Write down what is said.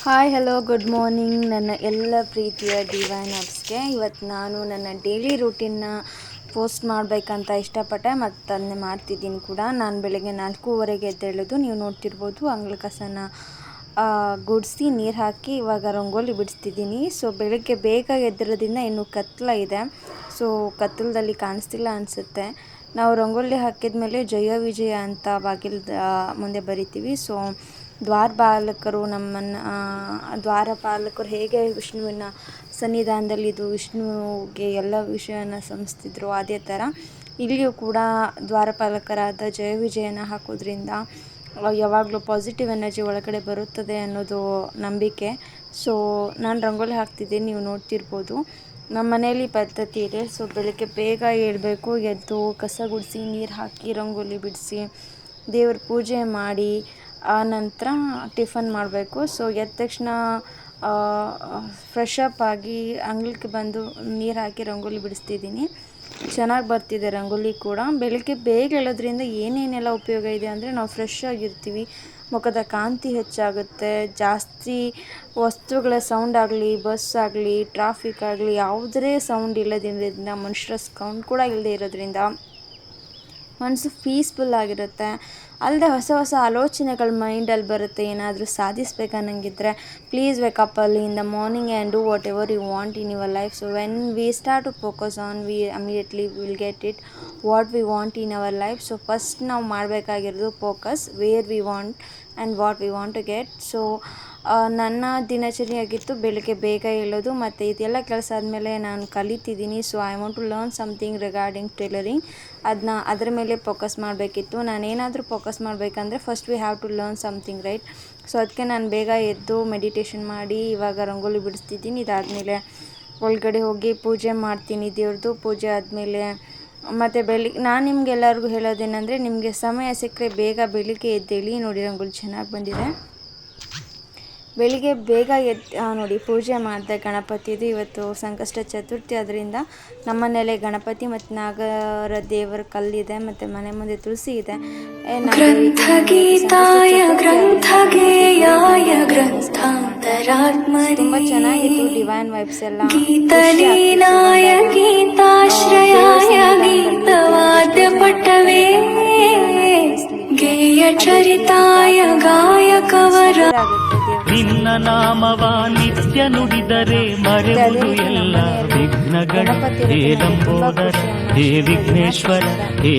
Hi hello good morning ನನ್ನ ಎಲ್ಲ ಪ್ರೀತಿಯ ಡಿವೈನ್ ಹಬ್ಸ್ಗೆ. ಇವತ್ತು ನಾನು ನನ್ನ ಡೈಲಿ ರೂಟೀನ್ನ ಪೋಸ್ಟ್ ಮಾಡಬೇಕಂತ ಇಷ್ಟಪಟ್ಟೆ ಮತ್ತು ಅದನ್ನೇ ಮಾಡ್ತಿದ್ದೀನಿ ಕೂಡ. ನಾನು ಬೆಳಗ್ಗೆ 4:15 ಎದ್ದೇಳೋದು, ನೀವು ನೋಡ್ತಿರ್ಬೋದು. ಅಂಗಳ ಕಸನ ಗುಡಿಸಿ ನೀರು ಹಾಕಿ ಇವಾಗ ರಂಗೋಲಿ ಬಿಡಿಸ್ತಿದ್ದೀನಿ. ಸೊ ಬೆಳಗ್ಗೆ ಬೇಗ ಎದ್ದಿರೋದ್ರಿಂದ ಇನ್ನೂ ಕತ್ಲ ಇದೆ, ಸೊ ಕತ್ತಲದಲ್ಲಿ ಕಾಣಿಸ್ತಿಲ್ಲ ಅನಿಸುತ್ತೆ. ನಾವು ರಂಗೋಲಿ ಹಾಕಿದ ಮೇಲೆ ಜಯ ವಿಜಯ ಅಂತ ಬಾಗಿಲು ಮುಂದೆ ಬರಿತೀವಿ. ಸೊ ದ್ವಾರಪಾಲಕರು ದ್ವಾರಪಾಲಕರು ಹೇಗೆ ವಿಷ್ಣುವಿನ ಸನ್ನಿಧಾನದಲ್ಲಿದ್ದು ವಿಷ್ಣುವಿಗೆ ಎಲ್ಲ ವಿಷಯನ ಸಂಸ್ತಿದ್ರು, ಅದೇ ಥರ ಇಲ್ಲಿಯೂ ಕೂಡ ದ್ವಾರಪಾಲಕರಾದ ಜಯ ವಿಜಯನ ಹಾಕೋದ್ರಿಂದ ಯಾವಾಗಲೂ ಪಾಸಿಟಿವ್ ಎನರ್ಜಿ ಒಳಗಡೆ ಬರುತ್ತದೆ ಅನ್ನೋದು ನಂಬಿಕೆ. ಸೊ ನಾನು ರಂಗೋಲಿ ಹಾಕ್ತಿದ್ದೀನಿ, ನೀವು ನೋಡ್ತಿರ್ಬೋದು. ನಮ್ಮ ಮನೇಲಿ ಪದ್ಧತಿ ಇದೆ. ಸೊ ಬೆಳಗ್ಗೆ ಬೇಗ ಏಳಬೇಕು, ಎದ್ದು ಕಸ ಗುಡಿಸಿ ನೀರು ಹಾಕಿ ರಂಗೋಲಿ ಬಿಡಿಸಿ ದೇವ್ರ ಪೂಜೆ ಮಾಡಿ ಆನಂತರ ಟಿಫನ್ ಮಾಡಬೇಕು. ಸೊ ಎದ್ದ ತಕ್ಷಣ ಫ್ರೆಶ್ ಅಪ್ ಆಗಿ ಅಂಗಳಕ್ಕೆ ಬಂದು ನೀರು ಹಾಕಿ ರಂಗೋಲಿ ಬಿಡಿಸ್ತಿದ್ದೀನಿ. ಚೆನ್ನಾಗಿ ಬರ್ತಿದೆ ರಂಗೋಲಿ ಕೂಡ. ಬೆಳಗ್ಗೆ ಬೇಗ ಹೇಳೋದ್ರಿಂದ ಏನೇನೆಲ್ಲ ಉಪಯೋಗ ಇದೆ ಅಂದರೆ, ನಾವು ಫ್ರೆಶ್ ಆಗಿರ್ತೀವಿ, ಮುಖದ ಕಾಂತಿ ಹೆಚ್ಚಾಗುತ್ತೆ, ಜಾಸ್ತಿ ವಸ್ತುಗಳ ಸೌಂಡ್ ಆಗಲಿ, ಬಸ್ ಆಗಲಿ, ಟ್ರಾಫಿಕ್ ಆಗಲಿ ಯಾವುದೇ ಸೌಂಡ್ ಇಲ್ಲದಿರೋದ್ರಿಂದ, ಮನುಷ್ಯರ ಸೌಂಡ್ ಕೂಡ ಇಲ್ಲದೆ ಇರೋದ್ರಿಂದ ಮನಸ್ಸು ಪೀಸ್ಫುಲ್ ಆಗಿರುತ್ತೆ. ಅಲ್ಲದೆ ಹೊಸ ಹೊಸ ಆಲೋಚನೆಗಳು ಮೈಂಡಲ್ಲಿ ಬರುತ್ತೆ. ಏನಾದರೂ ಸಾಧಿಸ್ಬೇಕನ್ನಂಗಿದ್ರೆ please wake up early in the morning and do what whatever you want in your life. So when we start to focus on, we immediately will get it what we want in our life. So first ನಾವು ಮಾಡಬೇಕಾಗಿರೋದು focus where we want and what we want to get. So ನನ್ನ ದಿನಚರಿಯಾಗಿತ್ತು ಬೆಳಗ್ಗೆ ಬೇಗ ಹೇಳೋದು, ಮತ್ತು ಇದೆಲ್ಲ ಕೆಲಸ ಆದಮೇಲೆ ನಾನು ಕಲಿತಿದ್ದೀನಿ. So I want to learn something regarding tailoring. ಅದರ ಮೇಲೆ ಫೋಕಸ್ ಮಾಡಬೇಕಿತ್ತು. ನಾನೇನಾದರೂ ಫೋಕಸ್ ಮಾಡಬೇಕಂದ್ರೆ first we have to learn something, right? So ಅದಕ್ಕೆ ನಾನು ಬೇಗ ಎದ್ದು ಮೆಡಿಟೇಷನ್ ಮಾಡಿ ಇವಾಗ ರಂಗೋಲಿ ಬಿಡಿಸ್ತಿದ್ದೀನಿ. ಇದಾದಮೇಲೆ ಒಳಗಡೆ ಹೋಗಿ ಪೂಜೆ ಮಾಡ್ತೀನಿ, ದೇವ್ರದ್ದು ಪೂಜೆ ಆದಮೇಲೆ. ಮತ್ತು ನಾನು ನಿಮಗೆಲ್ಲರಿಗೂ ಹೇಳೋದೇನೆಂದರೆ, ನಿಮಗೆ ಸಮಯ ಸಿಕ್ಕರೆ ಬೇಗ ಬೆಳಿಗ್ಗೆ ಎದ್ದೇಳಿ. ನೋಡಿ ರಂಗೋಲಿ ಚೆನ್ನಾಗಿ ಬಂದಿದೆ. ಬೆಳಿಗ್ಗೆ ಬೇಗ ನೋಡಿ ಪೂಜೆ ಮಾಡಿದೆ ಗಣಪತಿದು. ಇವತ್ತು ಸಂಕಷ್ಟ ಚತುರ್ಥಿ, ಅದರಿಂದ ನಮ್ಮನೇಲೆ ಗಣಪತಿ ಮತ್ತು ನಾಗರ ದೇವರ ಕಲ್ಲಿದೆ, ಮತ್ತು ಮನೆ ಮುಂದೆ ತುಳಸಿ ಇದೆ. ತುಂಬ ಚೆನ್ನಾಗಿತ್ತು, ಡಿವೈನ್ ವೈಬ್ಸ್ ಎಲ್ಲ. ಚರಿತಾಯ ಗಾಯಕವರ ನಿನ್ನ ನಾಮವ ನಿತ್ಯ ನುಡಿದರೆ ಮರೆಯುವುದು ಎಲ್ಲ ವಿಘ್ನಗಳು. ಹೇ ಲಂಬೋದರ, ಹೇ ವಿಘ್ನೇಶ್ವರ, ಹೇ